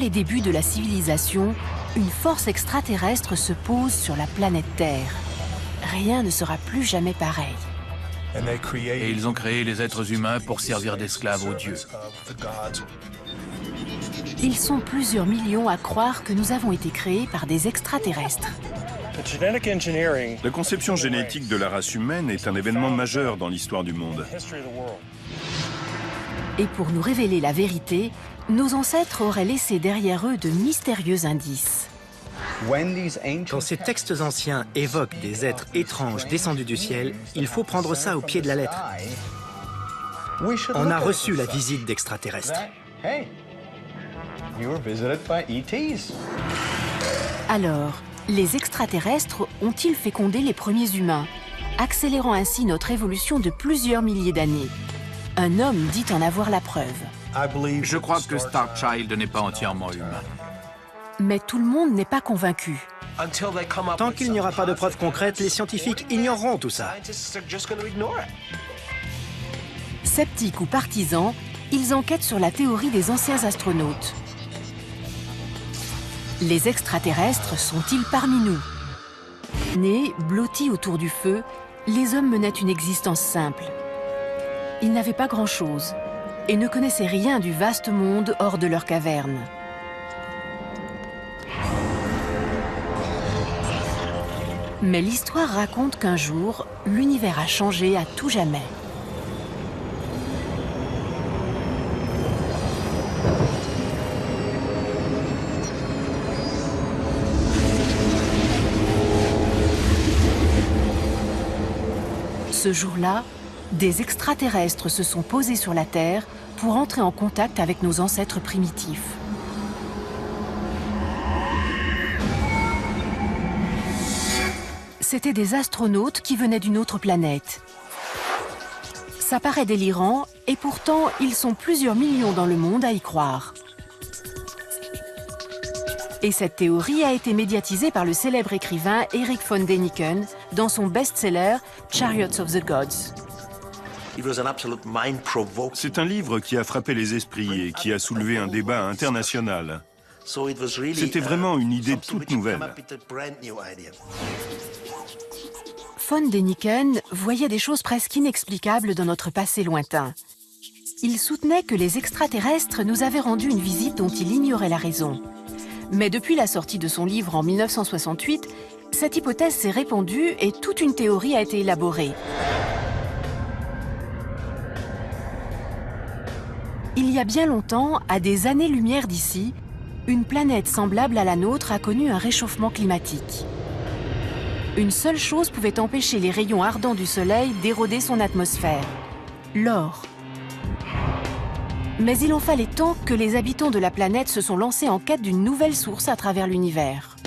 les débuts de la civilisation, une force extraterrestre se pose sur la planète Terre. Rien ne sera plus jamais pareil. Et ils ont créé les êtres humains pour servir d'esclaves aux dieux. Ils sont plusieurs millions à croire que nous avons été créés par des extraterrestres. La conception génétique de la race humaine est un événement majeur dans l'histoire du monde. Et pour nous révéler la vérité, nos ancêtres auraient laissé derrière eux de mystérieux indices. Quand ces textes anciens évoquent des êtres étranges descendus du ciel, il faut prendre ça au pied de la lettre. On a reçu la visite d'extraterrestres. Alors, les extraterrestres ont-ils fécondé les premiers humains, accélérant ainsi notre évolution de plusieurs milliers d'années? Un homme dit en avoir la preuve. Je crois que Star Child n'est pas entièrement humain. Mais tout le monde n'est pas convaincu. Tant qu'il n'y aura pas de preuves concrètes, les scientifiques ignoreront tout ça. Sceptiques ou partisans, ils enquêtent sur la théorie des anciens astronautes. Les extraterrestres sont-ils parmi nous? Nés, blottis autour du feu, les hommes menaient une existence simple. Ils n'avaient pas grand-chose et ne connaissaient rien du vaste monde hors de leur caverne. Mais l'histoire raconte qu'un jour, l'univers a changé à tout jamais. Ce jour-là, des extraterrestres se sont posés sur la Terre pour entrer en contact avec nos ancêtres primitifs. C'étaient des astronautes qui venaient d'une autre planète. Ça paraît délirant, et pourtant, ils sont plusieurs millions dans le monde à y croire. Et cette théorie a été médiatisée par le célèbre écrivain Erich von Däniken dans son best-seller Chariots of the Gods. C'est un livre qui a frappé les esprits et qui a soulevé un débat international. C'était vraiment une idée toute nouvelle. Von Däniken voyait des choses presque inexplicables dans notre passé lointain. Il soutenait que les extraterrestres nous avaient rendu une visite dont il ignorait la raison. Mais depuis la sortie de son livre en 1968, cette hypothèse s'est répandue et toute une théorie a été élaborée. Il y a bien longtemps, à des années-lumière d'ici, une planète semblable à la nôtre a connu un réchauffement climatique. Une seule chose pouvait empêcher les rayons ardents du Soleil d'éroder son atmosphère: l'or. Mais il en fallait tant que les habitants de la planète se sont lancés en quête d'une nouvelle source à travers l'univers.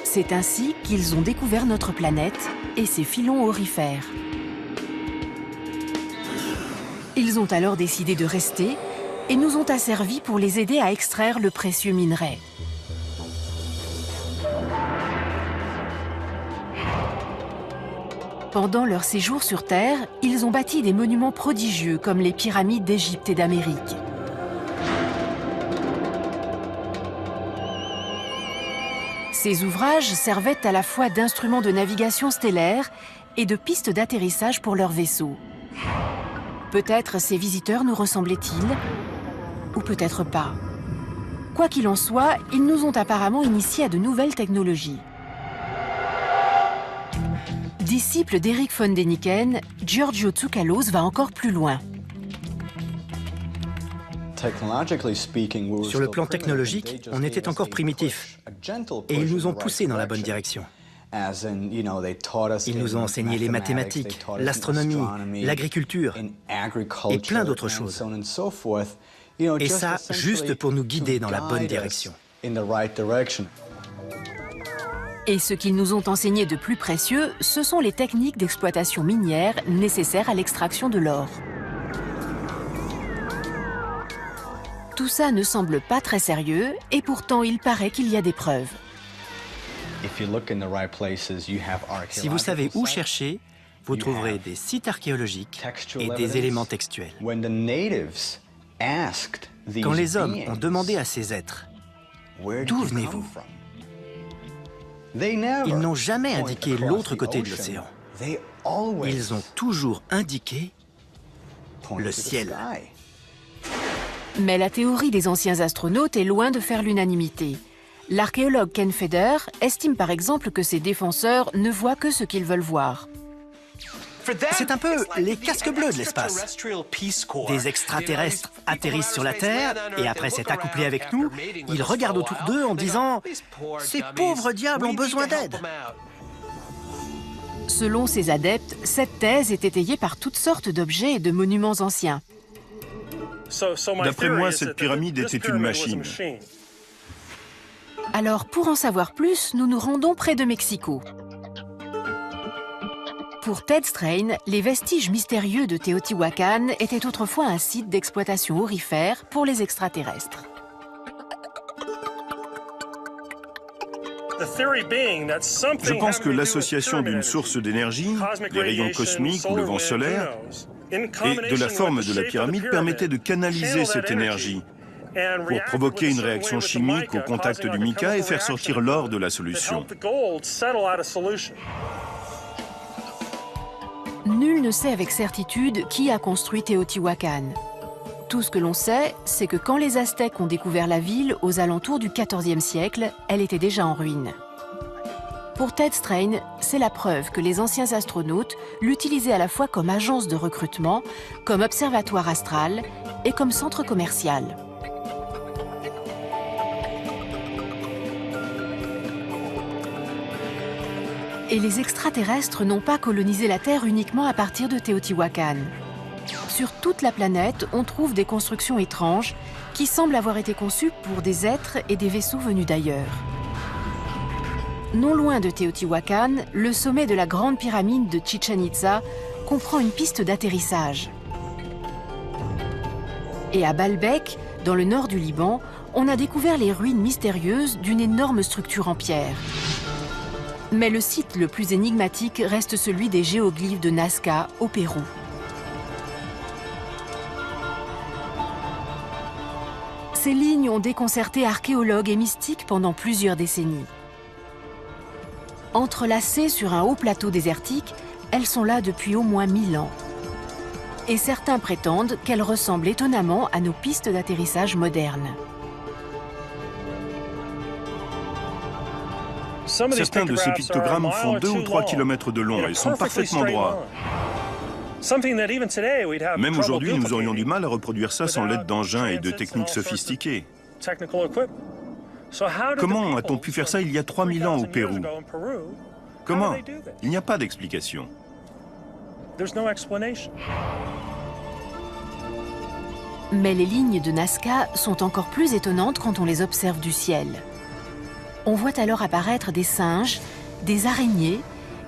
C'est ainsi qu'ils ont découvert notre planète et ses filons aurifères. Ils ont alors décidé de rester et nous ont asservis pour les aider à extraire le précieux minerai. Pendant leur séjour sur Terre, ils ont bâti des monuments prodigieux comme les pyramides d'Égypte et d'Amérique. Ces ouvrages servaient à la fois d'instruments de navigation stellaire et de pistes d'atterrissage pour leurs vaisseaux. Peut-être ces visiteurs nous ressemblaient-ils, ou peut-être pas. Quoi qu'il en soit, ils nous ont apparemment initiés à de nouvelles technologies. Disciple d'Erich von Däniken, Giorgio Tsoukalos va encore plus loin. Sur le plan technologique, on était encore primitifs et ils nous ont poussés dans la bonne direction. Ils nous ont enseigné les mathématiques, l'astronomie, l'agriculture et plein d'autres choses. Et ça, juste pour nous guider dans la bonne direction. Et ce qu'ils nous ont enseigné de plus précieux, ce sont les techniques d'exploitation minière nécessaires à l'extraction de l'or. Tout ça ne semble pas très sérieux, et pourtant il paraît qu'il y a des preuves. Si vous savez où chercher, vous trouverez des sites archéologiques et des éléments textuels. Quand les hommes ont demandé à ces êtres « D'où venez-vous ?», ils n'ont jamais indiqué l'autre côté de l'océan. Ils ont toujours indiqué le ciel. Mais la théorie des anciens astronautes est loin de faire l'unanimité. L'archéologue Ken Feder estime par exemple que ses défenseurs ne voient que ce qu'ils veulent voir. C'est un peu les casques bleus de l'espace. Des extraterrestres atterrissent sur la Terre et après s'être accouplés avec nous, ils regardent autour d'eux en disant « Ces pauvres diables ont besoin d'aide ». Selon ces adeptes, cette thèse est étayée par toutes sortes d'objets et de monuments anciens. D'après moi, cette pyramide était une machine. Alors, pour en savoir plus, nous nous rendons près de Mexico. Pour Ted Strain, les vestiges mystérieux de Teotihuacan étaient autrefois un site d'exploitation aurifère pour les extraterrestres. Je pense que l'association d'une source d'énergie, des rayons cosmiques ou le vent solaire, et de la forme de la pyramide permettait de canaliser cette énergie pour provoquer une réaction chimique au contact du mica et faire sortir l'or de la solution. Nul ne sait avec certitude qui a construit Teotihuacan. Tout ce que l'on sait, c'est que quand les Aztèques ont découvert la ville aux alentours du XIVe siècle, elle était déjà en ruine. Pour Ted Strain, c'est la preuve que les anciens astronautes l'utilisaient à la fois comme agence de recrutement, comme observatoire astral et comme centre commercial. Et les extraterrestres n'ont pas colonisé la Terre uniquement à partir de Teotihuacan. Sur toute la planète, on trouve des constructions étranges qui semblent avoir été conçues pour des êtres et des vaisseaux venus d'ailleurs. Non loin de Teotihuacan, le sommet de la grande pyramide de Chichen Itza comprend une piste d'atterrissage. Et à Baalbek, dans le nord du Liban, on a découvert les ruines mystérieuses d'une énorme structure en pierre. Mais le site le plus énigmatique reste celui des géoglyphes de Nazca, au Pérou. Ces lignes ont déconcerté archéologues et mystiques pendant plusieurs décennies. Entrelacées sur un haut plateau désertique, elles sont là depuis au moins 1000 ans. Et certains prétendent qu'elles ressemblent étonnamment à nos pistes d'atterrissage modernes. Certains de ces pictogrammes font 2 ou 3 kilomètres de long et sont parfaitement droits. Même aujourd'hui, nous aurions du mal à reproduire ça sans l'aide d'engins et de techniques sophistiquées. Comment a-t-on pu faire ça il y a 3000 ans au Pérou? Comment? Il n'y a pas d'explication. Mais les lignes de Nazca sont encore plus étonnantes quand on les observe du ciel. On voit alors apparaître des singes, des araignées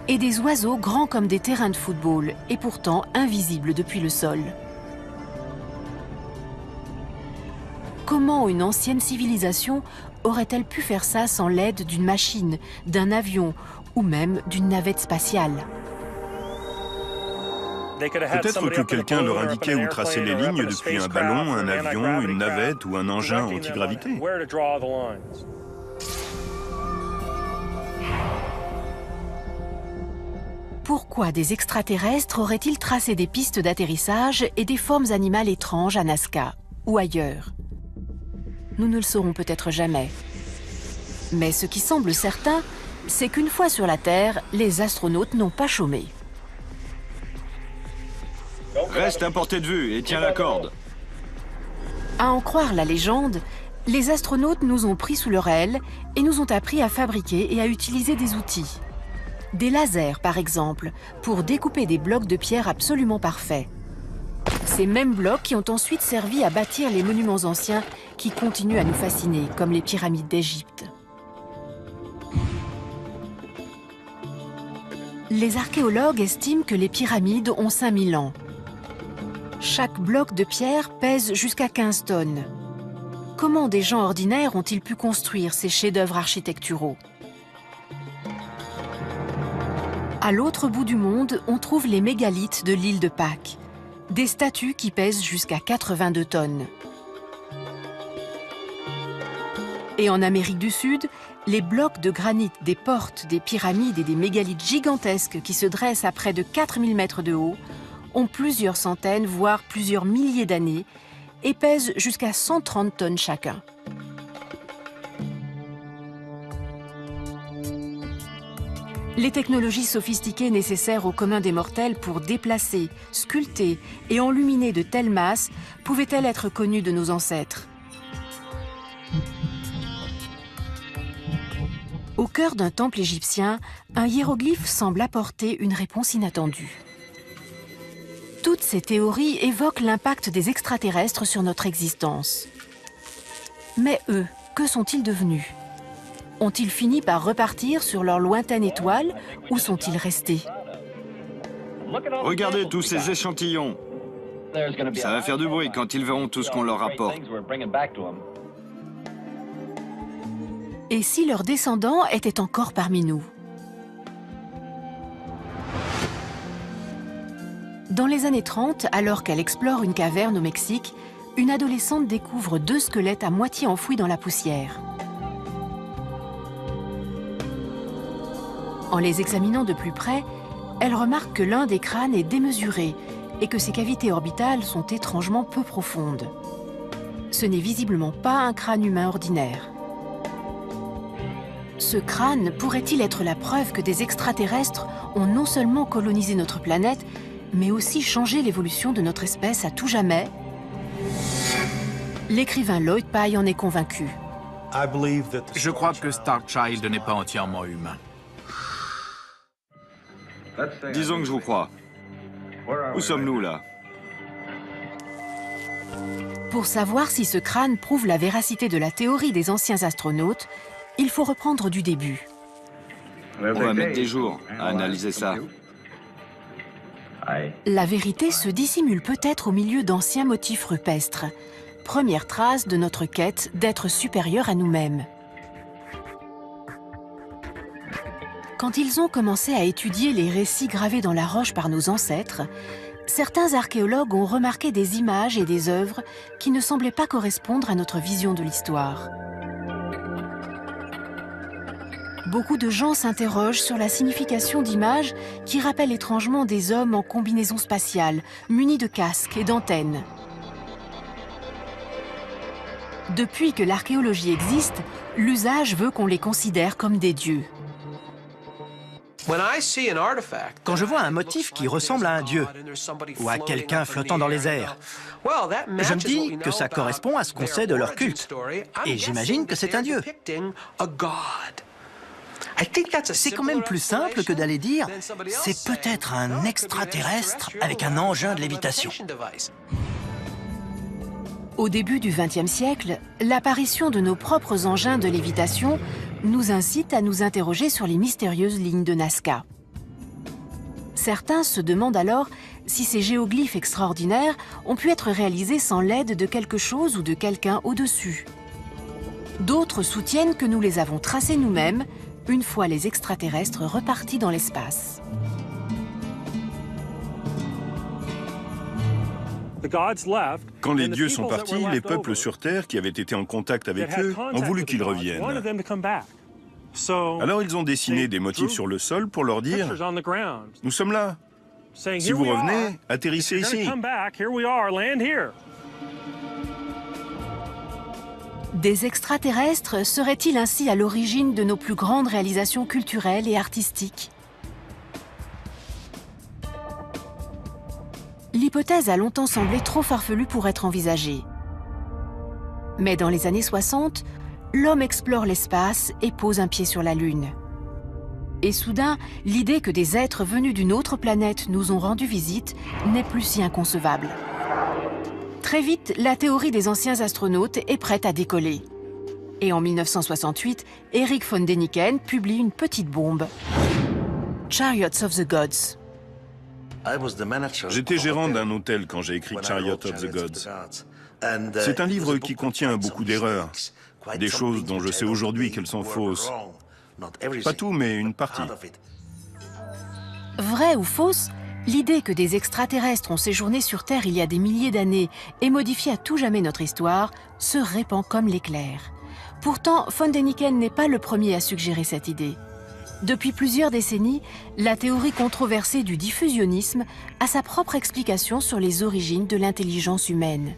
et des oiseaux grands comme des terrains de football et pourtant invisibles depuis le sol. Comment une ancienne civilisation aurait-elle pu faire ça sans l'aide d'une machine, d'un avion ou même d'une navette spatiale? Peut-être que quelqu'un leur indiquait où tracer les lignes depuis un ballon, un avion, une navette ou un engin antigravité. Pourquoi des extraterrestres auraient-ils tracé des pistes d'atterrissage et des formes animales étranges à Nazca ou ailleurs? Nous ne le saurons peut-être jamais. Mais ce qui semble certain, c'est qu'une fois sur la Terre, les astronautes n'ont pas chômé. Reste à portée de vue et tiens la corde. À en croire la légende, les astronautes nous ont pris sous leur aile et nous ont appris à fabriquer et à utiliser des outils. Des lasers, par exemple, pour découper des blocs de pierre absolument parfaits. Ces mêmes blocs qui ont ensuite servi à bâtir les monuments anciens qui continuent à nous fasciner, comme les pyramides d'Égypte. Les archéologues estiment que les pyramides ont 5000 ans. Chaque bloc de pierre pèse jusqu'à 15 tonnes. Comment des gens ordinaires ont-ils pu construire ces chefs-d'œuvre architecturaux? À l'autre bout du monde, on trouve les mégalithes de l'île de Pâques. Des statues qui pèsent jusqu'à 82 tonnes. Et en Amérique du Sud, les blocs de granit des portes, des pyramides et des mégalithes gigantesques qui se dressent à près de 4000 mètres de haut ont plusieurs centaines, voire plusieurs milliers d'années et pèsent jusqu'à 130 tonnes chacun. Les technologies sophistiquées nécessaires au commun des mortels pour déplacer, sculpter et enluminer de telles masses pouvaient-elles être connues de nos ancêtres? Au cœur d'un temple égyptien, un hiéroglyphe semble apporter une réponse inattendue. Toutes ces théories évoquent l'impact des extraterrestres sur notre existence. Mais eux, que sont-ils devenus? Ont-ils fini par repartir sur leur lointaine étoile ou sont-ils restés? Regardez tous ces échantillons. Ça va faire du bruit quand ils verront tout ce qu'on leur apporte. Et si leurs descendants étaient encore parmi nous? Dans les années 30, alors qu'elle explore une caverne au Mexique, une adolescente découvre 2 squelettes à moitié enfouis dans la poussière. En les examinant de plus près, elle remarque que l'un des crânes est démesuré et que ses cavités orbitales sont étrangement peu profondes. Ce n'est visiblement pas un crâne humain ordinaire. Ce crâne pourrait-il être la preuve que des extraterrestres ont non seulement colonisé notre planète, mais aussi changé l'évolution de notre espèce à tout jamais? L'écrivain Lloyd Pye en est convaincu. Je crois que Starchild n'est pas entièrement humain. Disons que je vous crois. Où sommes-nous là? Pour savoir si ce crâne prouve la véracité de la théorie des anciens astronautes, il faut reprendre du début. On va mettre des jours à analyser ça. La vérité se dissimule peut-être au milieu d'anciens motifs rupestres, première trace de notre quête d'être supérieur à nous-mêmes. Quand ils ont commencé à étudier les récits gravés dans la roche par nos ancêtres, certains archéologues ont remarqué des images et des œuvres qui ne semblaient pas correspondre à notre vision de l'histoire. Beaucoup de gens s'interrogent sur la signification d'images qui rappellent étrangement des hommes en combinaison spatiale, munis de casques et d'antennes. Depuis que l'archéologie existe, l'usage veut qu'on les considère comme des dieux. Quand je vois un motif qui ressemble à un dieu ou à quelqu'un flottant dans les airs, je me dis que ça correspond à ce qu'on sait de leur culte. Et j'imagine que c'est un dieu. C'est quand même plus simple que d'aller dire « c'est peut-être un extraterrestre avec un engin de lévitation ». Au début du XXe siècle, l'apparition de nos propres engins de lévitation nous incite à nous interroger sur les mystérieuses lignes de Nazca. Certains se demandent alors si ces géoglyphes extraordinaires ont pu être réalisés sans l'aide de quelque chose ou de quelqu'un au-dessus. D'autres soutiennent que nous les avons tracés nous-mêmes, une fois les extraterrestres repartis dans l'espace. Quand les dieux sont partis, les peuples sur Terre qui avaient été en contact avec eux ont voulu qu'ils reviennent. Alors ils ont dessiné des motifs sur le sol pour leur dire « Nous sommes là. Si vous revenez, atterrissez ici. » Des extraterrestres seraient-ils ainsi à l'origine de nos plus grandes réalisations culturelles et artistiques? L'hypothèse a longtemps semblé trop farfelue pour être envisagée. Mais dans les années 60, l'homme explore l'espace et pose un pied sur la Lune. Et soudain, l'idée que des êtres venus d'une autre planète nous ont rendu visite n'est plus si inconcevable. Très vite, la théorie des anciens astronautes est prête à décoller. Et en 1968, Erich von Däniken publie une petite bombe, Chariots of the Gods. J'étais gérant d'un hôtel quand j'ai écrit Chariot of the Gods. C'est un livre qui contient beaucoup d'erreurs, des choses dont je sais aujourd'hui qu'elles sont fausses. Pas tout, mais une partie. Vrai ou fausse, L'idée que des extraterrestres ont séjourné sur Terre il y a des milliers d'années et modifié à tout jamais notre histoire se répand comme l'éclair. Pourtant, von Däniken n'est pas le premier à suggérer cette idée. Depuis plusieurs décennies, la théorie controversée du diffusionnisme a sa propre explication sur les origines de l'intelligence humaine.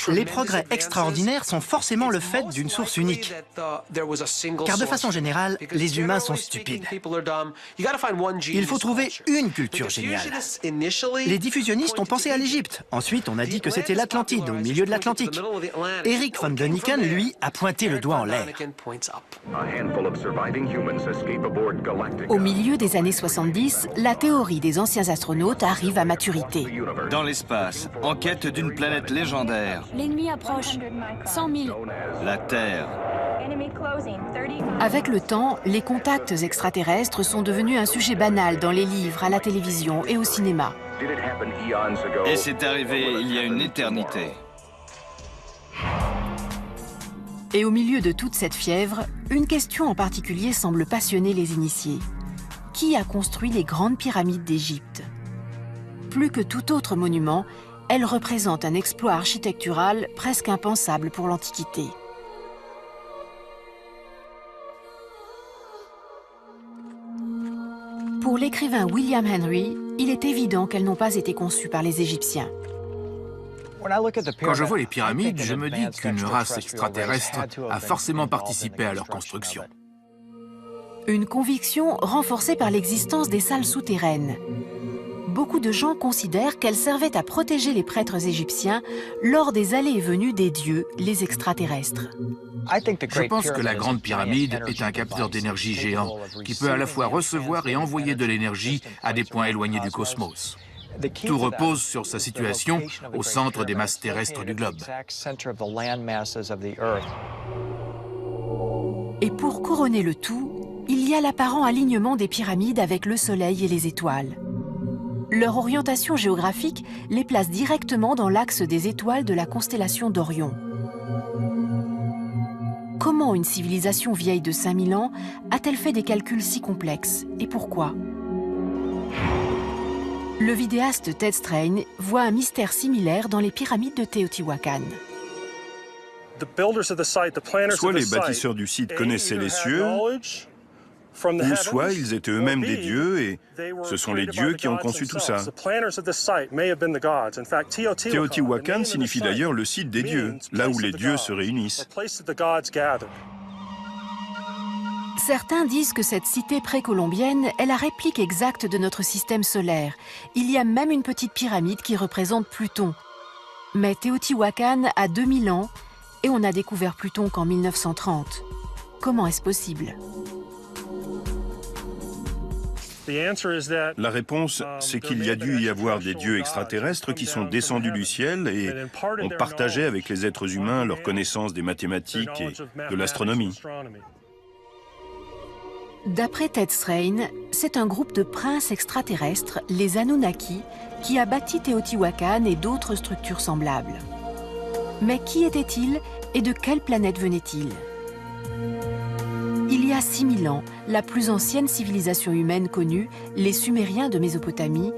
Les progrès extraordinaires sont forcément le fait d'une source unique. Car de façon générale, les humains sont stupides. Il faut trouver une culture géniale. Les diffusionnistes ont pensé à l'Égypte. Ensuite, on a dit que c'était l'Atlantide, au milieu de l'Atlantique. Eric von Däniken, lui, a pointé le doigt en l'air. Au milieu des années 70, la théorie des anciens astronautes arrive à maturité. Dans l'espace, en quête d'une planète légendaire, L'ennemi approche. 100 000. la Terre. Avec le temps, les contacts extraterrestres sont devenus un sujet banal dans les livres, à la télévision et au cinéma. Et c'est arrivé il y a une éternité. Et au milieu de toute cette fièvre, une question en particulier semble passionner les initiés. Qui a construit les grandes pyramides d'Égypte? Plus que tout autre monument, elles représentent un exploit architectural presque impensable pour l'Antiquité. Pour l'écrivain William Henry, il est évident qu'elles n'ont pas été conçues par les Égyptiens. Quand je vois les pyramides, je me dis qu'une race extraterrestre a forcément participé à leur construction. Une conviction renforcée par l'existence des salles souterraines. Beaucoup de gens considèrent qu'elles servaient à protéger les prêtres égyptiens lors des allées et venues des dieux, les extraterrestres. Je pense que la Grande Pyramide est un capteur d'énergie géant qui peut à la fois recevoir et envoyer de l'énergie à des points éloignés du cosmos. Tout repose sur sa situation au centre des masses terrestres du globe. Et pour couronner le tout, il y a l'apparent alignement des pyramides avec le Soleil et les étoiles. Leur orientation géographique les place directement dans l'axe des étoiles de la constellation d'Orion. Comment une civilisation vieille de 5000 ans a-t-elle fait des calculs si complexes et pourquoi? Le vidéaste Ted Strain voit un mystère similaire dans les pyramides de Teotihuacan. Soit les bâtisseurs du site connaissaient les cieux, ou soit ils étaient eux-mêmes des dieux et ce sont les dieux qui ont conçu tout ça. Teotihuacan signifie d'ailleurs le site des dieux, là où les dieux se réunissent. Certains disent que cette cité précolombienne est la réplique exacte de notre système solaire. Il y a même une petite pyramide qui représente Pluton. Mais Teotihuacan a 2000 ans et on a découvert Pluton qu'en 1930. Comment est-ce possible? La réponse, c'est qu'il y a dû y avoir des dieux extraterrestres qui sont descendus du ciel et ont partagé avec les êtres humains leur connaissance des mathématiques et de l'astronomie. D'après Ted Strain, c'est un groupe de princes extraterrestres, les Anunnaki, qui a bâti Teotihuacan et d'autres structures semblables. Mais qui étaient-ils et de quelle planète venaient-ils? Il y a 6000 ans, la plus ancienne civilisation humaine connue, les Sumériens de Mésopotamie,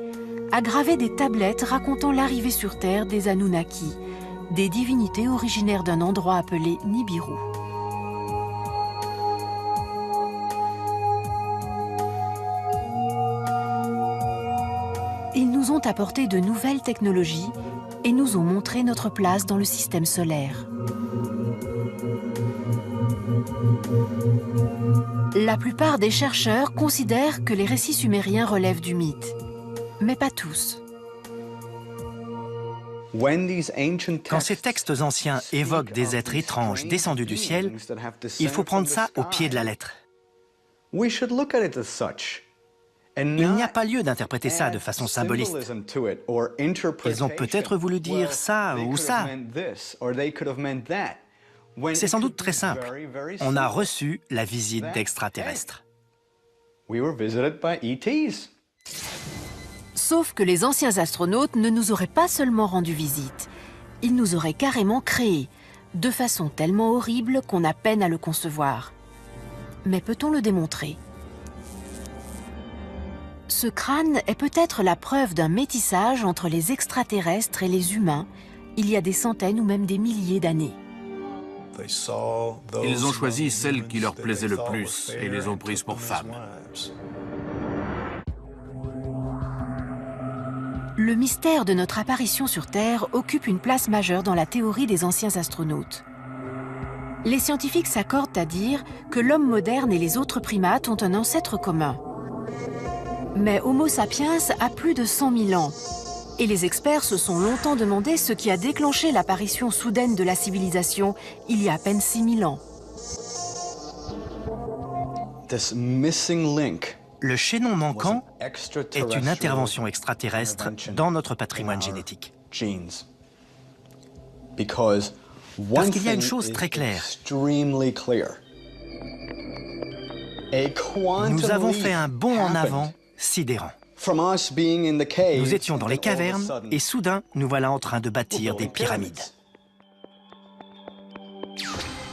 a gravé des tablettes racontant l'arrivée sur Terre des Anunnaki, des divinités originaires d'un endroit appelé Nibiru. Ils nous ont apporté de nouvelles technologies et nous ont montré notre place dans le système solaire. La plupart des chercheurs considèrent que les récits sumériens relèvent du mythe, mais pas tous. Quand ces textes anciens évoquent des êtres étranges descendus du ciel, il faut prendre ça au pied de la lettre. Il n'y a pas lieu d'interpréter ça de façon symboliste. Ils ont peut-être voulu dire ça ou ça. C'est sans doute très simple. On a reçu la visite d'extraterrestres. Sauf que les anciens astronautes ne nous auraient pas seulement rendu visite, ils nous auraient carrément créés, de façon tellement horrible qu'on a peine à le concevoir. Mais peut-on le démontrer? Ce crâne est peut-être la preuve d'un métissage entre les extraterrestres et les humains, il y a des centaines ou même des milliers d'années. Ils ont choisi celle qui leur plaisait le plus et les ont prises pour femmes. Le mystère de notre apparition sur Terre occupe une place majeure dans la théorie des anciens astronautes. Les scientifiques s'accordent à dire que l'homme moderne et les autres primates ont un ancêtre commun. Mais Homo sapiens a plus de 100 000 ans. Et les experts se sont longtemps demandé ce qui a déclenché l'apparition soudaine de la civilisation il y a à peine 6 000 ans. Le chaînon manquant est une intervention extraterrestre dans notre patrimoine génétique. Parce qu'il y a une chose très claire. Nous avons fait un bond en avant sidérant. Nous étions dans les cavernes et soudain, nous voilà en train de bâtir des pyramides.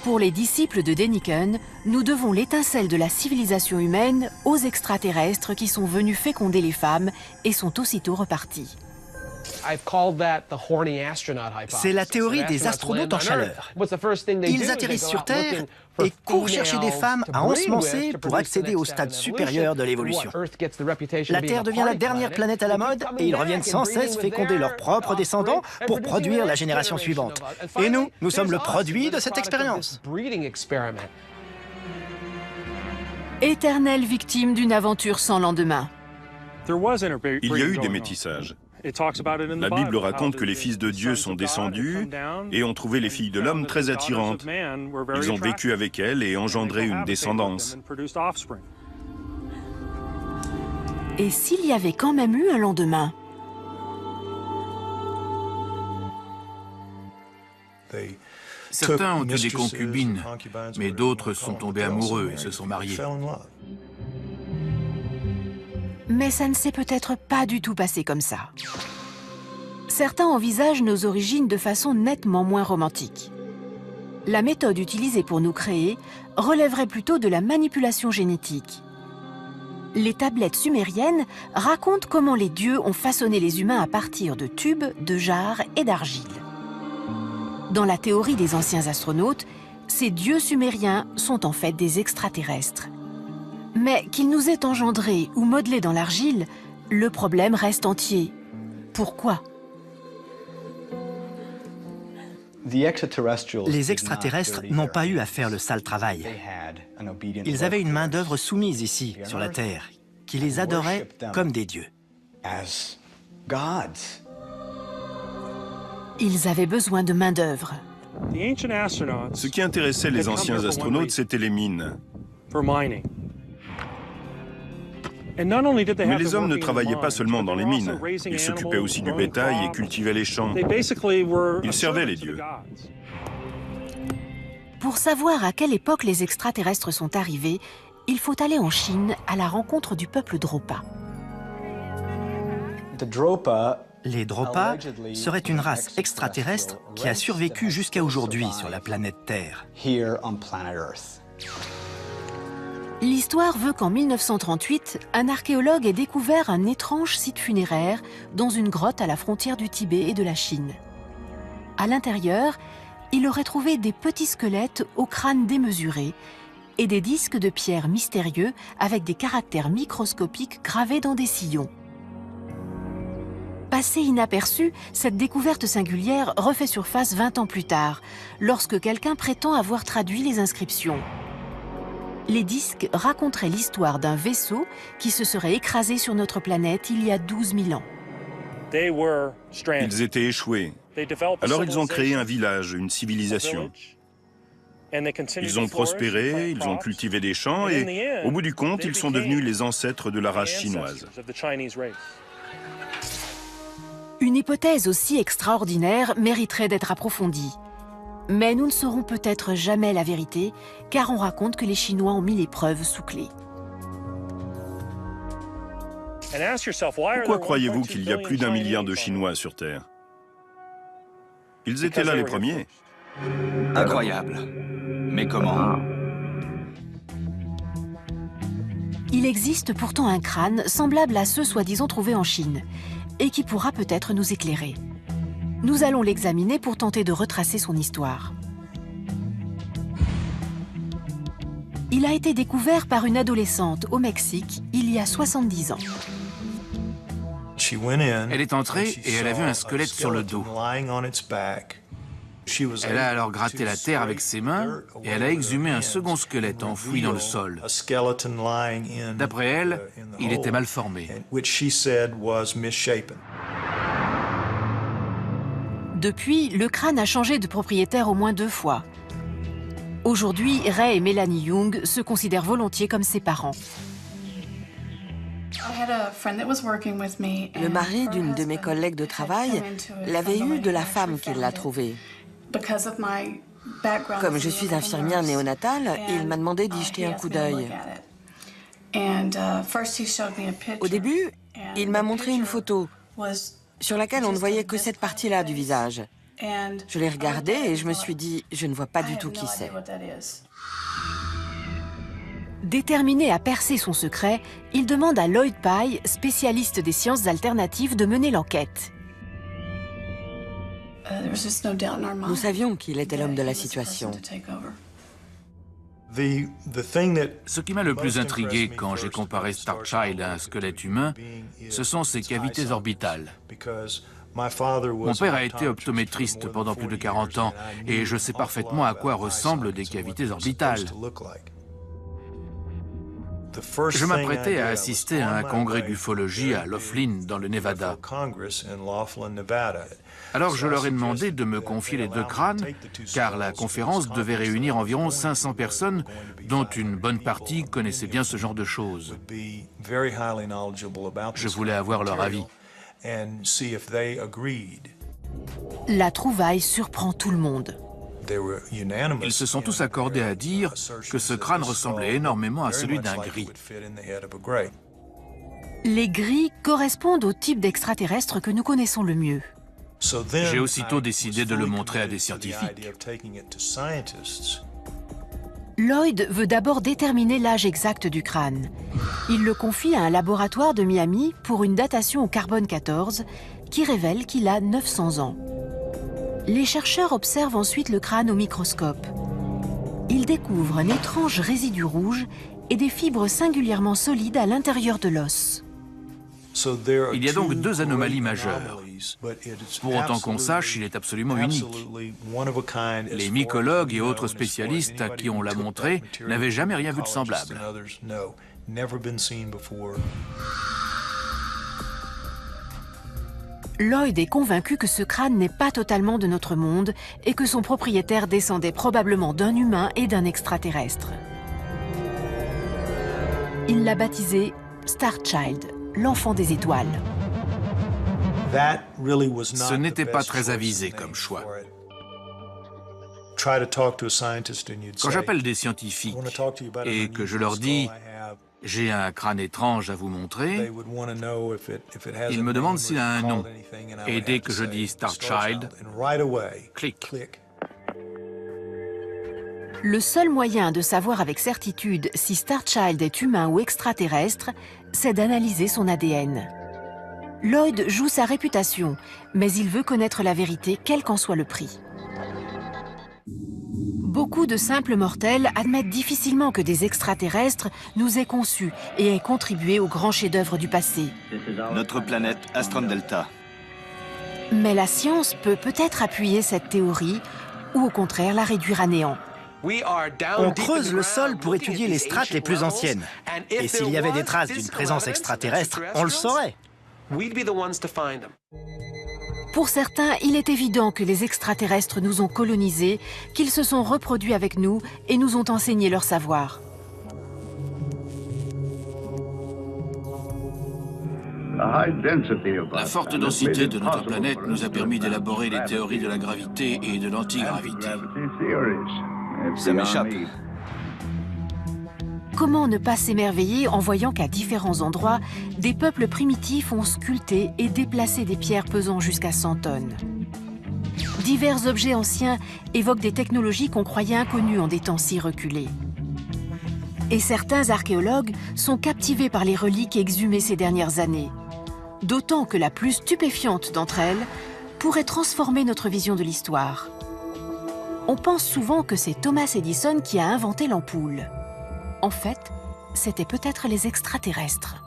Pour les disciples de Däniken, nous devons l'étincelle de la civilisation humaine aux extraterrestres qui sont venus féconder les femmes et sont aussitôt repartis. C'est la théorie des astronautes en chaleur. Ils atterrissent sur Terre et courent chercher des femmes à ensemencer pour accéder au stade supérieur de l'évolution. La Terre devient la dernière planète à la mode et ils reviennent sans cesse féconder leurs propres descendants pour produire la génération suivante. Et nous sommes le produit de cette expérience. Éternelle victime d'une aventure sans lendemain. Il y a eu des métissages. La Bible raconte que les fils de Dieu sont descendus et ont trouvé les filles de l'homme très attirantes. Ils ont vécu avec elles et engendré une descendance. Et s'il y avait quand même eu un lendemain? Certains ont eu des concubines, mais d'autres sont tombés amoureux et se sont mariés. Mais ça ne s'est peut-être pas du tout passé comme ça. Certains envisagent nos origines de façon nettement moins romantique. La méthode utilisée pour nous créer relèverait plutôt de la manipulation génétique. Les tablettes sumériennes racontent comment les dieux ont façonné les humains à partir de tubes, de jarres et d'argile. Dans la théorie des anciens astronautes, ces dieux sumériens sont en fait des extraterrestres. Mais qu'ils nous aient engendrés ou modelés dans l'argile, le problème reste entier. Pourquoi? Les extraterrestres n'ont pas eu à faire le sale travail. Ils avaient une main-d'œuvre soumise ici, sur la Terre, qui les adorait comme des dieux. Ils avaient besoin de main-d'œuvre. Ce qui intéressait les anciens astronautes, c'était les mines. Mais les hommes ne travaillaient pas seulement dans les mines. Ils s'occupaient aussi du bétail et cultivaient les champs. Ils servaient les dieux. Pour savoir à quelle époque les extraterrestres sont arrivés, il faut aller en Chine à la rencontre du peuple Dropa. Les Dropa seraient une race extraterrestre qui a survécu jusqu'à aujourd'hui sur la planète Terre. L'histoire veut qu'en 1938, un archéologue ait découvert un étrange site funéraire dans une grotte à la frontière du Tibet et de la Chine. À l'intérieur, il aurait trouvé des petits squelettes au crâne démesuré et des disques de pierre mystérieux avec des caractères microscopiques gravés dans des sillons. Passée inaperçue, cette découverte singulière refait surface 20 ans plus tard, lorsque quelqu'un prétend avoir traduit les inscriptions. Les disques raconteraient l'histoire d'un vaisseau qui se serait écrasé sur notre planète il y a 12 000 ans. Ils étaient échoués. Alors ils ont créé un village, une civilisation. Ils ont prospéré, ils ont cultivé des champs et, au bout du compte, ils sont devenus les ancêtres de la race chinoise. Une hypothèse aussi extraordinaire mériterait d'être approfondie. Mais nous ne saurons peut-être jamais la vérité, car on raconte que les Chinois ont mis les preuves sous clé. Pourquoi croyez-vous qu'il y a plus d'1 milliard de Chinois sur Terre? Ils étaient là les premiers. Incroyable. Mais comment? Il existe pourtant un crâne semblable à ceux soi-disant trouvés en Chine et qui pourra peut-être nous éclairer. Nous allons l'examiner pour tenter de retracer son histoire. Il a été découvert par une adolescente au Mexique il y a 70 ans. Elle est entrée et elle a vu un squelette sur le dos. Elle a alors gratté la terre avec ses mains et elle a exhumé un second squelette enfoui dans le sol. D'après elle, il était mal formé. Depuis, le crâne a changé de propriétaire au moins 2 fois. Aujourd'hui, Ray et Melanie Young se considèrent volontiers comme ses parents. Le mari d'une de mes collègues de travail l'avait eu de la femme qui l'a trouvé. Comme je suis infirmière néonatale, il m'a demandé d'y jeter un coup d'œil. Au début, il m'a montré une photo sur laquelle on ne voyait que cette partie-là du visage. Je l'ai regardée et je me suis dit, je ne vois pas du tout qui c'est. Déterminé à percer son secret, il demande à Lloyd Pye, spécialiste des sciences alternatives, de mener l'enquête. Nous savions qu'il était l'homme de la situation. Ce qui m'a le plus intrigué quand j'ai comparé Starchild à un squelette humain, ce sont ses cavités orbitales. Mon père a été optométriste pendant plus de 40 ans et je sais parfaitement à quoi ressemblent des cavités orbitales. Je m'apprêtais à assister à un congrès d'ufologie à Laughlin, dans le Nevada. Alors je leur ai demandé de me confier les 2 crânes, car la conférence devait réunir environ 500 personnes, dont une bonne partie connaissait bien ce genre de choses. Je voulais avoir leur avis. La trouvaille surprend tout le monde. Ils se sont tous accordés à dire que ce crâne ressemblait énormément à celui d'un gris. Les gris correspondent au type d'extraterrestre que nous connaissons le mieux. J'ai aussitôt décidé de le montrer à des scientifiques. Lloyd veut d'abord déterminer l'âge exact du crâne. Il le confie à un laboratoire de Miami pour une datation au carbone 14 qui révèle qu'il a 900 ans. Les chercheurs observent ensuite le crâne au microscope. Ils découvrent un étrange résidu rouge et des fibres singulièrement solides à l'intérieur de l'os. Il y a donc 2 anomalies majeures. Pour autant qu'on sache, il est absolument unique. Les mycologues et autres spécialistes à qui on l'a montré n'avaient jamais rien vu de semblable. Lloyd est convaincu que ce crâne n'est pas totalement de notre monde et que son propriétaire descendait probablement d'un humain et d'un extraterrestre. Il l'a baptisé Starchild, l'enfant des étoiles. Ce n'était pas très avisé comme choix. Quand j'appelle des scientifiques et que je leur dis « j'ai un crâne étrange à vous montrer », ils me demandent s'il a un nom. Et dès que je dis Starchild, clic. Le seul moyen de savoir avec certitude si Starchild est humain ou extraterrestre, c'est d'analyser son ADN. Lloyd joue sa réputation, mais il veut connaître la vérité, quel qu'en soit le prix. Beaucoup de simples mortels admettent difficilement que des extraterrestres nous aient conçus et aient contribué aux grands chefs-d'œuvre du passé. Notre planète Astron Delta. Mais la science peut peut-être appuyer cette théorie ou au contraire la réduire à néant. On creuse le sol pour étudier les strates les plus anciennes. Et s'il y avait des traces d'une présence extraterrestre, on le saurait. Pour certains, il est évident que les extraterrestres nous ont colonisés, qu'ils se sont reproduits avec nous et nous ont enseigné leur savoir. La forte densité de notre planète nous a permis d'élaborer les théories de la gravité et de l'antigravité. Ça m'échappe. Comment ne pas s'émerveiller en voyant qu'à différents endroits, des peuples primitifs ont sculpté et déplacé des pierres pesant jusqu'à 100 tonnes. Divers objets anciens évoquent des technologies qu'on croyait inconnues en des temps si reculés. Et certains archéologues sont captivés par les reliques exhumées ces dernières années. D'autant que la plus stupéfiante d'entre elles pourrait transformer notre vision de l'histoire. On pense souvent que c'est Thomas Edison qui a inventé l'ampoule. En fait, c'était peut-être les extraterrestres.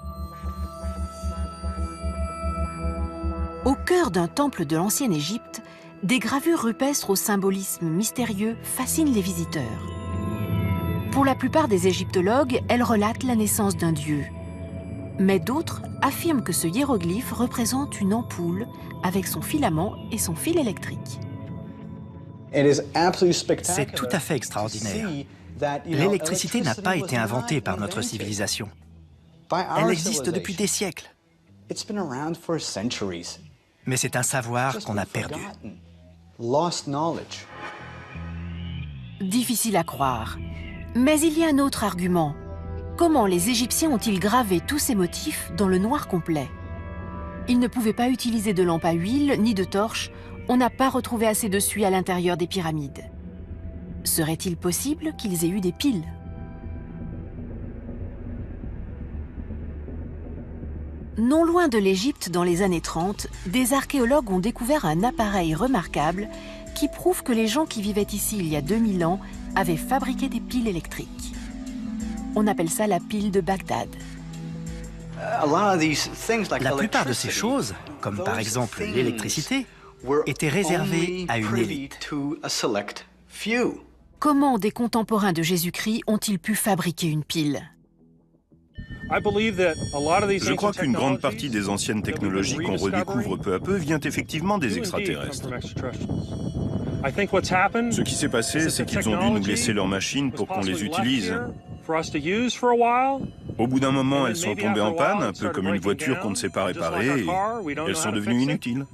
Au cœur d'un temple de l'ancienne Égypte, des gravures rupestres au symbolisme mystérieux fascinent les visiteurs. Pour la plupart des égyptologues, elles relatent la naissance d'un dieu. Mais d'autres affirment que ce hiéroglyphe représente une ampoule avec son filament et son fil électrique. C'est tout à fait extraordinaire. L'électricité n'a pas été inventée par notre civilisation. Elle existe depuis des siècles. Mais c'est un savoir qu'on a perdu. Difficile à croire. Mais il y a un autre argument. Comment les Égyptiens ont-ils gravé tous ces motifs dans le noir complet? Ils ne pouvaient pas utiliser de lampe à huile ni de torche. On n'a pas retrouvé assez de suie à l'intérieur des pyramides. Serait-il possible qu'ils aient eu des piles? Non loin de l'Égypte, dans les années 30, des archéologues ont découvert un appareil remarquable qui prouve que les gens qui vivaient ici il y a 2000 ans avaient fabriqué des piles électriques. On appelle ça la pile de Bagdad. La plupart de ces choses, comme par exemple l'électricité, étaient réservées à une élite. Comment des contemporains de Jésus-Christ ont-ils pu fabriquer une pile? Je crois qu'une grande partie des anciennes technologies qu'on redécouvre peu à peu vient effectivement des extraterrestres. Ce qui s'est passé, c'est qu'ils ont dû nous laisser leurs machines pour qu'on les utilise. Au bout d'un moment, elles sont tombées en panne, un peu comme une voiture qu'on ne sait pas réparer, et elles sont devenues inutiles.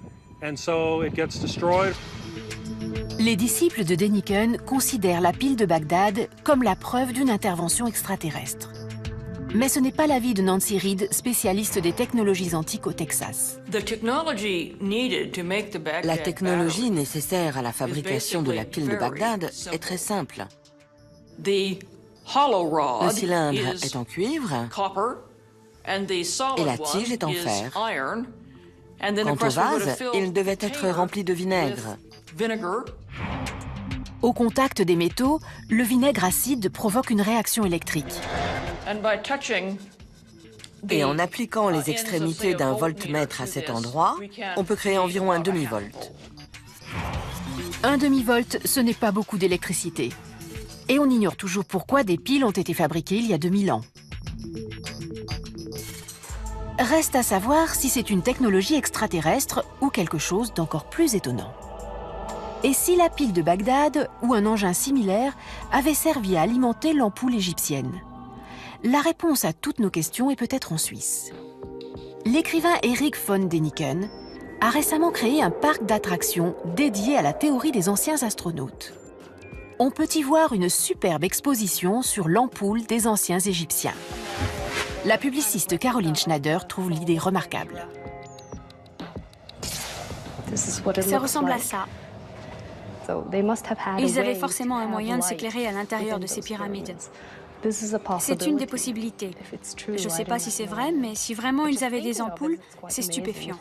Les disciples de Deniken considèrent la pile de Bagdad comme la preuve d'une intervention extraterrestre. Mais ce n'est pas l'avis de Nancy Reed, spécialiste des technologies antiques au Texas. La technologie nécessaire à la fabrication de la pile de Bagdad est très simple. Le cylindre est en cuivre et la tige est en fer. Quant au vase, il devait être rempli de vinaigre. Au contact des métaux, le vinaigre acide provoque une réaction électrique. Et en appliquant les extrémités d'un voltmètre à cet endroit, on peut créer environ un demi-volt. Un demi-volt, ce n'est pas beaucoup d'électricité. Et on ignore toujours pourquoi des piles ont été fabriquées il y a 2000 ans. Reste à savoir si c'est une technologie extraterrestre ou quelque chose d'encore plus étonnant. Et si la pile de Bagdad ou un engin similaire avait servi à alimenter l'ampoule égyptienne? La réponse à toutes nos questions est peut-être en Suisse. L'écrivain Erich von Däniken a récemment créé un parc d'attractions dédié à la théorie des anciens astronautes. On peut y voir une superbe exposition sur l'ampoule des anciens Égyptiens. La publiciste Caroline Schneider trouve l'idée remarquable. Ça ressemble à ça. Ils avaient forcément un moyen de s'éclairer à l'intérieur de ces pyramides. C'est une des possibilités. Je ne sais pas si c'est vrai, mais si vraiment ils avaient des ampoules, c'est stupéfiant.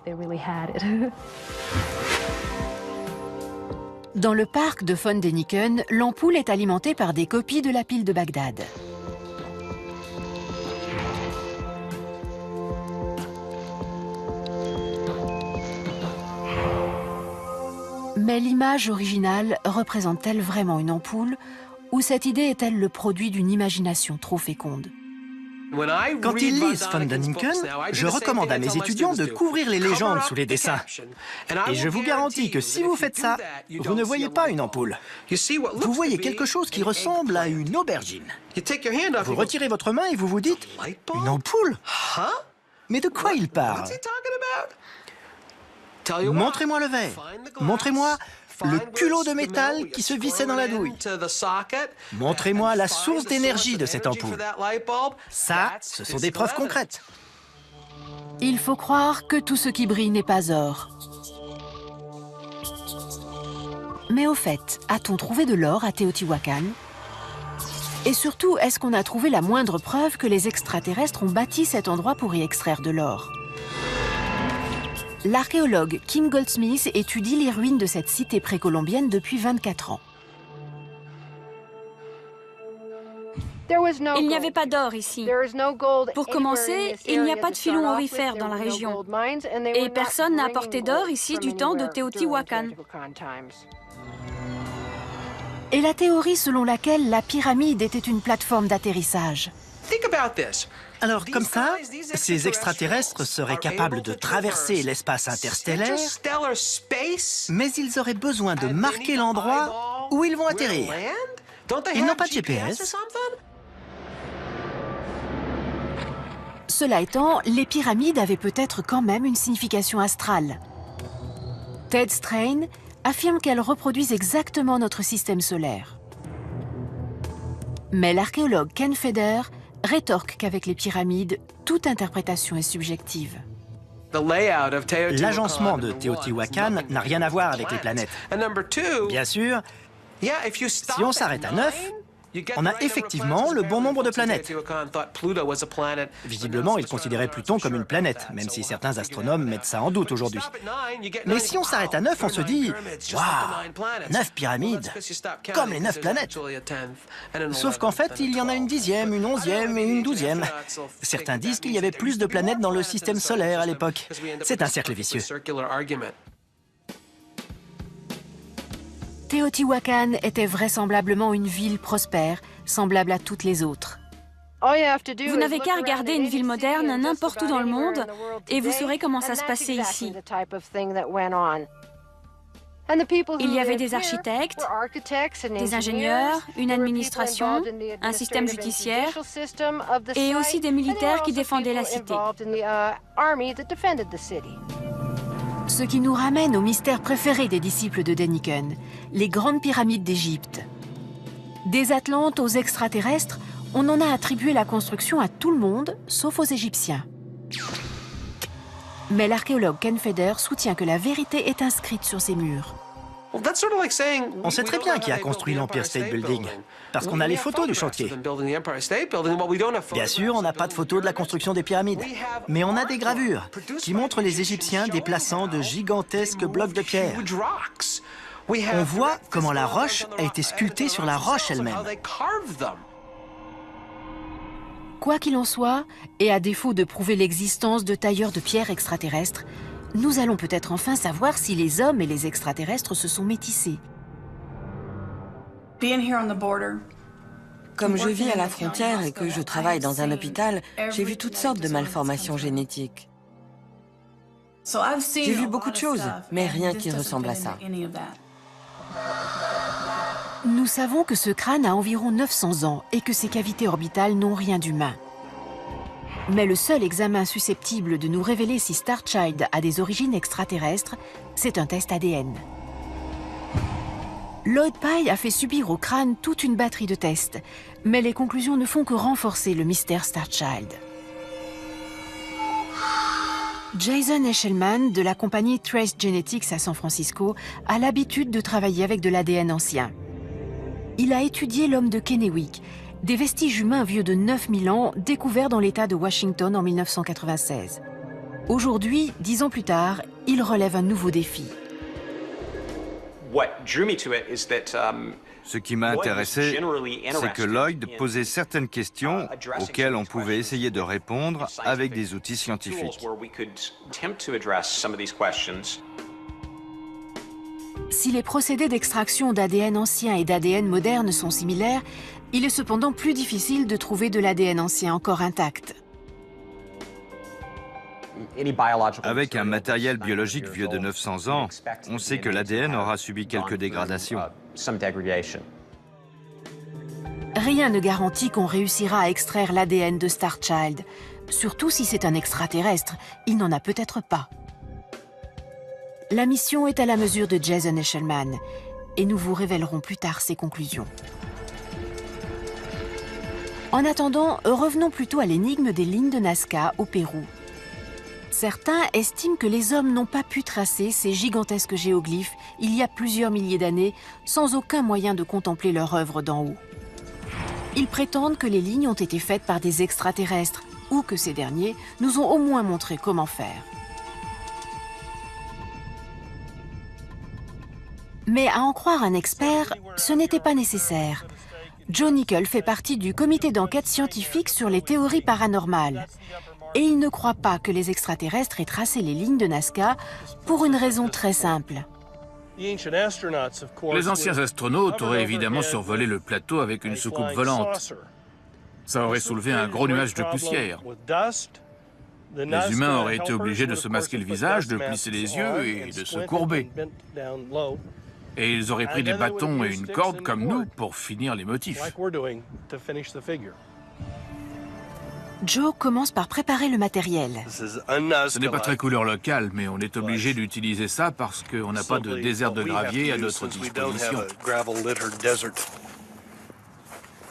Dans le parc de von Däniken, l'ampoule est alimentée par des copies de la pile de Bagdad. Mais l'image originale représente-t-elle vraiment une ampoule, ou cette idée est-elle le produit d'une imagination trop féconde? Quand ils lisent von Däniken, je recommande à mes étudiants de couvrir les légendes sous les dessins. Et je vous garantis que si vous faites ça, vous ne voyez pas une ampoule. Vous voyez quelque chose qui ressemble à une aubergine. Vous retirez votre main et vous vous dites « Une ampoule ? Mais de quoi il parle ?» Montrez-moi le verre. Montrez-moi le culot de métal qui se vissait dans la douille. Montrez-moi la source d'énergie de cette ampoule. Ça, ce sont des preuves concrètes. Il faut croire que tout ce qui brille n'est pas or. Mais au fait, a-t-on trouvé de l'or à Teotihuacan? Et surtout, est-ce qu'on a trouvé la moindre preuve que les extraterrestres ont bâti cet endroit pour y extraire de l'or? L'archéologue Kim Goldsmith étudie les ruines de cette cité précolombienne depuis 24 ans. Il n'y avait pas d'or ici. Pour commencer, il n'y a pas de filon aurifère dans la région. Et personne n'a apporté d'or ici du temps de Teotihuacan. Et la théorie selon laquelle la pyramide était une plateforme d'atterrissage. Alors, comme ça, ces extraterrestres seraient capables de traverser l'espace interstellaire, mais ils auraient besoin de marquer l'endroit où ils vont atterrir. Ils n'ont pas de GPS. Cela étant, les pyramides avaient peut-être quand même une signification astrale. Ted Strain affirme qu'elles reproduisent exactement notre système solaire. Mais l'archéologue Ken Feder rétorque qu'avec les pyramides, toute interprétation est subjective. L'agencement de Teotihuacan n'a rien à voir avec les planètes. Bien sûr, si on s'arrête à 9, on a effectivement le bon nombre de planètes. Visiblement, ils considéraient Pluton comme une planète, même si certains astronomes mettent ça en doute aujourd'hui. Mais si on s'arrête à 9, on se dit « Waouh, 9 pyramides, comme les 9 planètes !» Sauf qu'en fait, il y en a une 10e, une 11e et une 12e. Certains disent qu'il y avait plus de planètes dans le système solaire à l'époque. C'est un cercle vicieux. Teotihuacan était vraisemblablement une ville prospère, semblable à toutes les autres. Vous n'avez qu'à regarder une ville moderne n'importe où dans le monde et vous saurez comment ça se passait ici. Il y avait des architectes, des ingénieurs, une administration, un système judiciaire et aussi des militaires qui défendaient la cité. Ce qui nous ramène au mystère préféré des disciples de Deniken, les grandes pyramides d'Égypte. Des Atlantes aux extraterrestres, on en a attribué la construction à tout le monde, sauf aux Égyptiens. Mais l'archéologue Ken Feder soutient que la vérité est inscrite sur ces murs. On sait très bien qui a construit l'Empire State Building, parce qu'on a les photos du chantier. Bien sûr, on n'a pas de photos de la construction des pyramides, mais on a des gravures qui montrent les Égyptiens déplaçant de gigantesques blocs de pierre. On voit comment la roche a été sculptée sur la roche elle-même. Quoi qu'il en soit, et à défaut de prouver l'existence de tailleurs de pierre extraterrestres, nous allons peut-être enfin savoir si les hommes et les extraterrestres se sont métissés. Comme je vis à la frontière et que je travaille dans un hôpital, j'ai vu toutes sortes de malformations génétiques. J'ai vu beaucoup de choses, mais rien qui ressemble à ça. Nous savons que ce crâne a environ 900 ans et que ses cavités orbitales n'ont rien d'humain. Mais le seul examen susceptible de nous révéler si Starchild a des origines extraterrestres, c'est un test ADN. Lloyd Pye a fait subir au crâne toute une batterie de tests, mais les conclusions ne font que renforcer le mystère Starchild. Jason Eshelman, de la compagnie Trace Genetics à San Francisco, a l'habitude de travailler avec de l'ADN ancien. Il a étudié l'homme de Kennewick, des vestiges humains vieux de 9000 ans découverts dans l'État de Washington en 1996. Aujourd'hui, 10 ans plus tard, il relève un nouveau défi. Ce qui m'a intéressé, c'est que Lloyd posait certaines questions auxquelles on pouvait essayer de répondre avec des outils scientifiques. Si les procédés d'extraction d'ADN ancien et d'ADN moderne sont similaires, il est cependant plus difficile de trouver de l'ADN ancien encore intact. Avec un matériel biologique vieux de 900 ans, on sait que l'ADN aura subi quelques dégradations. Rien ne garantit qu'on réussira à extraire l'ADN de Starchild, surtout si c'est un extraterrestre, il n'en a peut-être pas. La mission est à la mesure de Jason Eshelman, et nous vous révélerons plus tard ses conclusions. En attendant, revenons plutôt à l'énigme des lignes de Nazca au Pérou. Certains estiment que les hommes n'ont pas pu tracer ces gigantesques géoglyphes il y a plusieurs milliers d'années sans aucun moyen de contempler leur œuvre d'en haut. Ils prétendent que les lignes ont été faites par des extraterrestres ou que ces derniers nous ont au moins montré comment faire. Mais à en croire un expert, ce n'était pas nécessaire. Joe Nickell fait partie du comité d'enquête scientifique sur les théories paranormales. Et il ne croit pas que les extraterrestres aient tracé les lignes de Nazca pour une raison très simple. Les anciens astronautes auraient évidemment survolé le plateau avec une soucoupe volante. Ça aurait soulevé un gros nuage de poussière. Les humains auraient été obligés de se masquer le visage, de plisser les yeux et de se courber. Et ils auraient pris des bâtons et une corde comme nous pour finir les motifs. Joe commence par préparer le matériel. Ce n'est pas très couleur locale, mais on est obligé d'utiliser ça parce qu'on n'a pas de désert de gravier à notre disposition.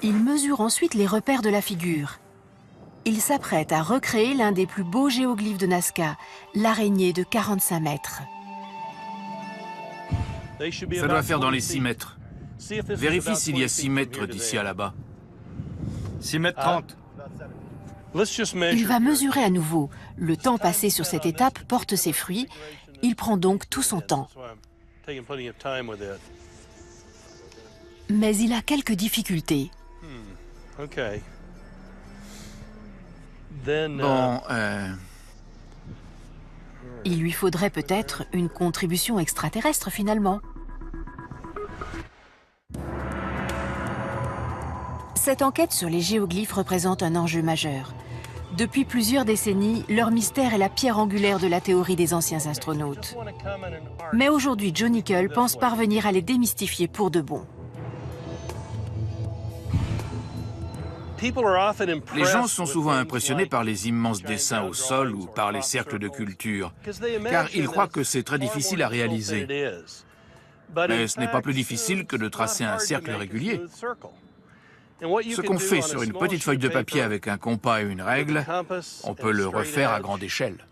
Il mesure ensuite les repères de la figure. Il s'apprête à recréer l'un des plus beaux géoglyphes de Nazca, l'araignée de 45 mètres. Ça doit faire dans les 6 mètres. Vérifie s'il y a 6 mètres d'ici à là-bas. 6 mètres 30. Il va mesurer à nouveau. Le temps passé sur cette étape porte ses fruits. Il prend donc tout son temps. Mais il a quelques difficultés. Bon, Il lui faudrait peut-être une contribution extraterrestre finalement. Cette enquête sur les géoglyphes représente un enjeu majeur. Depuis plusieurs décennies, leur mystère est la pierre angulaire de la théorie des anciens astronautes. Mais aujourd'hui, Joe Nickell pense parvenir à les démystifier pour de bon. les gens sont souvent impressionnés par les immenses dessins au sol ou par les cercles de culture, car ils croient que c'est très difficile à réaliser. Mais ce n'est pas plus difficile que de tracer un cercle régulier. Ce qu'on fait sur une petite feuille de papier avec un compas et une règle, on peut le refaire à grande échelle.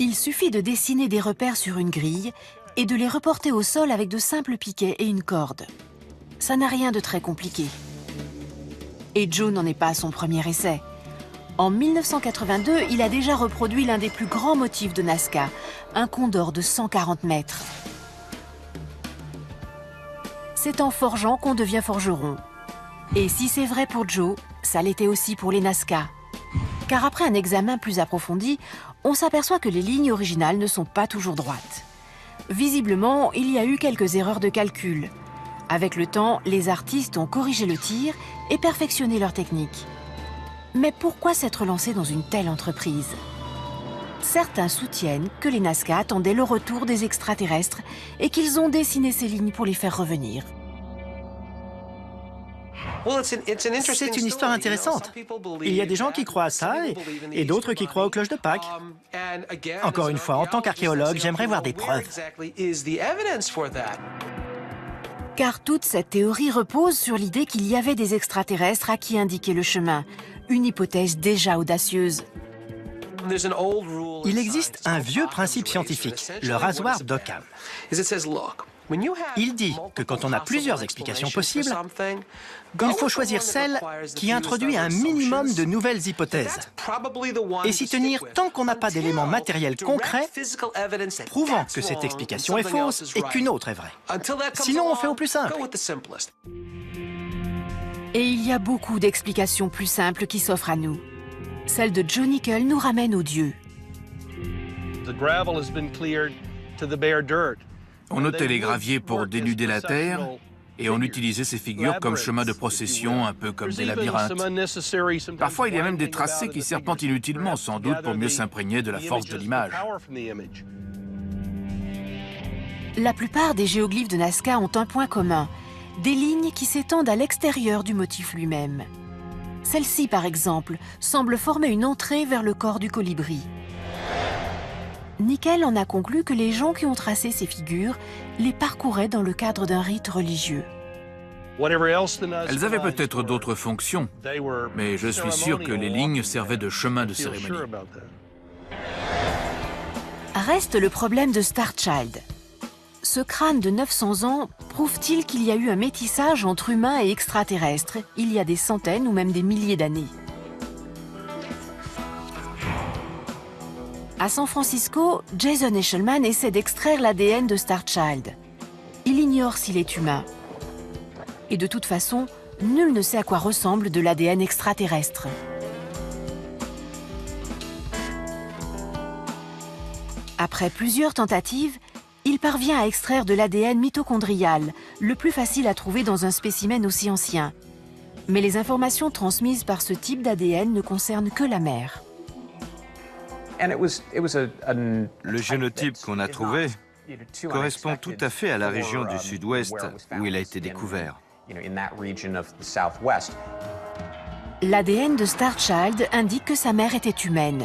Il suffit de dessiner des repères sur une grille et de les reporter au sol avec de simples piquets et une corde. Ça n'a rien de très compliqué. Et Joe n'en est pas à son premier essai. En 1982, il a déjà reproduit l'un des plus grands motifs de Nazca, un condor de 140 mètres. C'est en forgeant qu'on devient forgeron. Et si c'est vrai pour Joe, ça l'était aussi pour les Nazca. Car après un examen plus approfondi, on s'aperçoit que les lignes originales ne sont pas toujours droites. Visiblement, il y a eu quelques erreurs de calcul. Avec le temps, les artistes ont corrigé le tir et perfectionné leur technique. Mais pourquoi s'être lancé dans une telle entreprise? Certains soutiennent que les Nazca attendaient le retour des extraterrestres et qu'ils ont dessiné ces lignes pour les faire revenir. C'est une histoire intéressante. Il y a des gens qui croient à ça et d'autres qui croient aux cloches de Pâques. Encore une fois, en tant qu'archéologue, j'aimerais voir des preuves. Car toute cette théorie repose sur l'idée qu'il y avait des extraterrestres à qui indiquer le chemin, une hypothèse déjà audacieuse. Il existe un vieux principe scientifique, le rasoir d'Occam. Il dit que quand on a plusieurs explications possibles, il faut choisir celle qui introduit un minimum de nouvelles hypothèses et s'y tenir tant qu'on n'a pas d'éléments matériels concrets prouvant que cette explication est fausse et qu'une autre est vraie. Sinon, on fait au plus simple. Et il y a beaucoup d'explications plus simples qui s'offrent à nous. Celle de Joe Nickell nous ramène aux dieux. On ôtait les graviers pour dénuder la terre et on utilisait ces figures comme chemin de procession, un peu comme des labyrinthes. Parfois, il y a même des tracés qui serpentent inutilement, sans doute pour mieux s'imprégner de la force de l'image. La plupart des géoglyphes de Nazca ont un point commun, des lignes qui s'étendent à l'extérieur du motif lui-même. Celle-ci, par exemple, semble former une entrée vers le corps du colibri. Nickell en a conclu que les gens qui ont tracé ces figures les parcouraient dans le cadre d'un rite religieux. Elles avaient peut-être d'autres fonctions, mais je suis sûr que les lignes servaient de chemin de cérémonie. Reste le problème de Star Child. Ce crâne de 900 ans prouve-t-il qu'il y a eu un métissage entre humains et extraterrestres il y a des centaines ou même des milliers d'années? À San Francisco, Jason Eshelman essaie d'extraire l'ADN de Star Child. Il ignore s'il est humain. Et de toute façon, nul ne sait à quoi ressemble de l'ADN extraterrestre. Après plusieurs tentatives, il parvient à extraire de l'ADN mitochondrial, le plus facile à trouver dans un spécimen aussi ancien. Mais les informations transmises par ce type d'ADN ne concernent que la mère. Le génotype qu'on a trouvé correspond tout à fait à la région du sud-ouest où il a été découvert. L'ADN de Star Child indique que sa mère était humaine.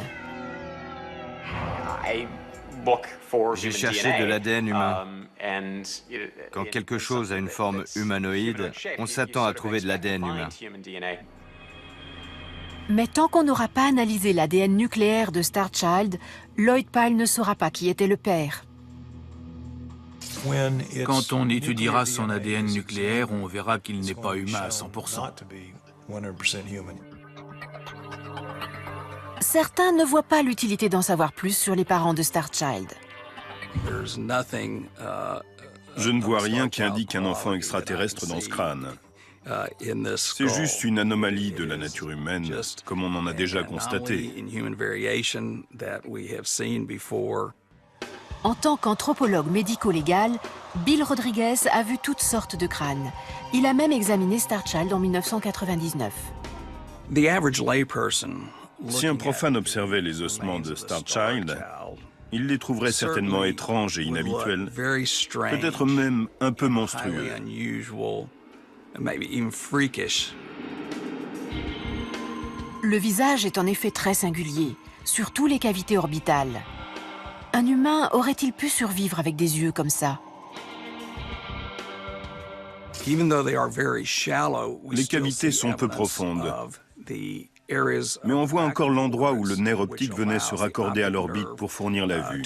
J'ai cherché de l'ADN humain. Quand quelque chose a une forme humanoïde, on s'attend à trouver de l'ADN humain. Mais tant qu'on n'aura pas analysé l'ADN nucléaire de Star Child, Lloyd Pyle ne saura pas qui était le père. Quand on étudiera son ADN nucléaire, on verra qu'il n'est pas humain à 100%. Certains ne voient pas l'utilité d'en savoir plus sur les parents de Star Child. Je ne vois rien qui indique un enfant extraterrestre dans ce crâne. C'est juste une anomalie de la nature humaine, comme on en a déjà constaté. En tant qu'anthropologue médico-légal, Bill Rodriguez a vu toutes sortes de crânes. Il a même examiné Star Child en 1999. Si un profane observait les ossements de Star Child, il les trouverait certainement étranges et inhabituels, peut-être même un peu monstrueux. Le visage est en effet très singulier, surtout les cavités orbitales. Un humain aurait-il pu survivre avec des yeux comme ça? Les cavités sont peu profondes, mais on voit encore l'endroit où le nerf optique venait se raccorder à l'orbite pour fournir la vue.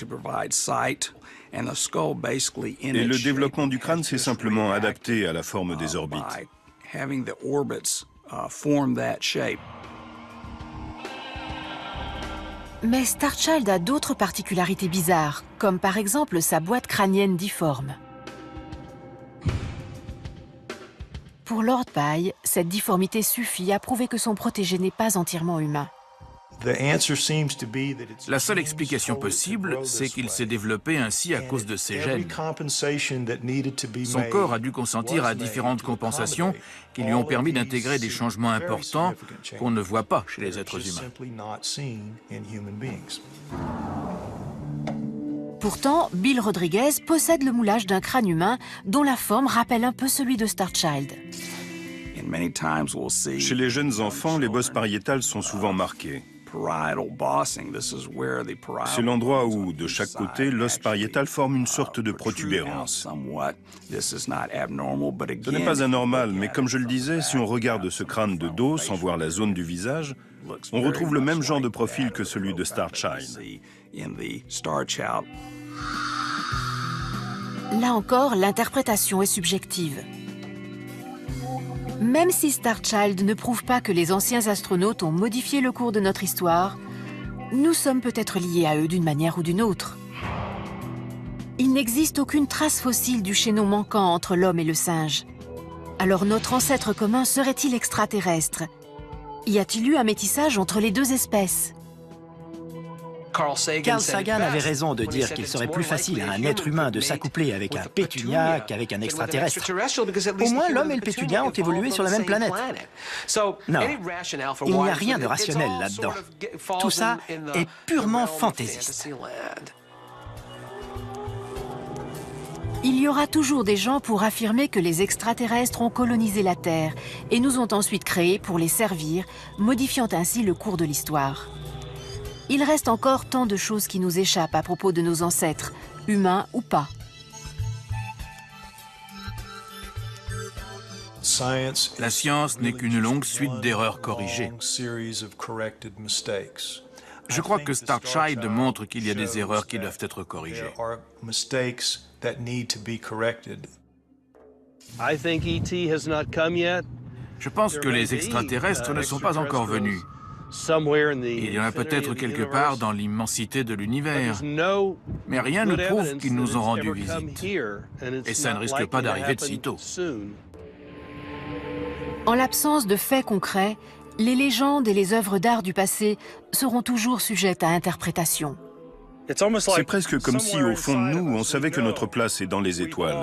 Et le développement du crâne s'est simplement adapté à la forme des orbites. Mais Star Child a d'autres particularités bizarres, comme par exemple sa boîte crânienne difforme. Pour Lord Pye, cette difformité suffit à prouver que son protégé n'est pas entièrement humain. La seule explication possible, c'est qu'il s'est développé ainsi à cause de ses gènes. Son corps a dû consentir à différentes compensations qui lui ont permis d'intégrer des changements importants qu'on ne voit pas chez les êtres humains. Pourtant, Bill Rodriguez possède le moulage d'un crâne humain dont la forme rappelle un peu celui de Star Child. Chez les jeunes enfants, les bosses pariétales sont souvent marquées. C'est l'endroit où, de chaque côté, l'os pariétal forme une sorte de protubérance. Ce n'est pas anormal, mais comme je le disais, si on regarde ce crâne de dos sans voir la zone du visage, on retrouve le même genre de profil que celui de Star Child. Là encore, l'interprétation est subjective. Même si Star Child ne prouve pas que les anciens astronautes ont modifié le cours de notre histoire, nous sommes peut-être liés à eux d'une manière ou d'une autre. Il n'existe aucune trace fossile du chaînon manquant entre l'homme et le singe. Alors notre ancêtre commun serait-il extraterrestre? Y a-t-il eu un métissage entre les deux espèces? Carl Sagan avait raison de dire qu'il serait plus facile à un être humain de s'accoupler avec un pétunia qu'avec un extraterrestre. Au moins, l'homme et le pétunia ont évolué sur la même planète. Non, il n'y a rien de rationnel là-dedans. Tout ça est purement fantaisiste. Il y aura toujours des gens pour affirmer que les extraterrestres ont colonisé la Terre et nous ont ensuite créés pour les servir, modifiant ainsi le cours de l'histoire. Il reste encore tant de choses qui nous échappent à propos de nos ancêtres, humains ou pas. La science n'est qu'une longue suite d'erreurs corrigées. Je crois que Starchild montre qu'il y a des erreurs qui doivent être corrigées. Je pense que les extraterrestres ne sont pas encore venus. Il y en a peut-être quelque part dans l'immensité de l'univers. Mais rien ne prouve qu'ils nous ont rendu visite. Et ça ne risque pas d'arriver de sitôt. En l'absence de faits concrets, les légendes et les œuvres d'art du passé seront toujours sujettes à interprétation. C'est presque comme si, au fond de nous, on savait que notre place est dans les étoiles.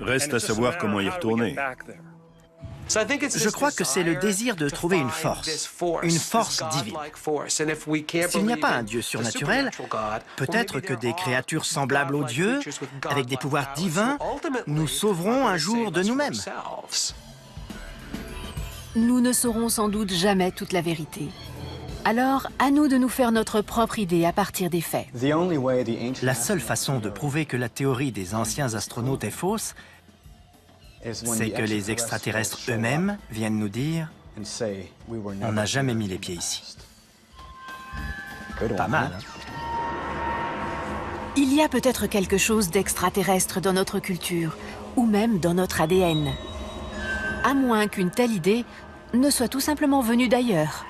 Reste à savoir comment y retourner. Je crois que c'est le désir de trouver une force divine. S'il n'y a pas un Dieu surnaturel, peut-être que des créatures semblables aux dieux, avec des pouvoirs divins, nous sauveront un jour de nous-mêmes. Nous ne saurons sans doute jamais toute la vérité. Alors, à nous de nous faire notre propre idée à partir des faits. La seule façon de prouver que la théorie des anciens astronautes est fausse, c'est que les extraterrestres eux-mêmes viennent nous dire « On n'a jamais mis les pieds ici ». Pas mal, hein? Il y a peut-être quelque chose d'extraterrestre dans notre culture, ou même dans notre ADN. À moins qu'une telle idée ne soit tout simplement venue d'ailleurs.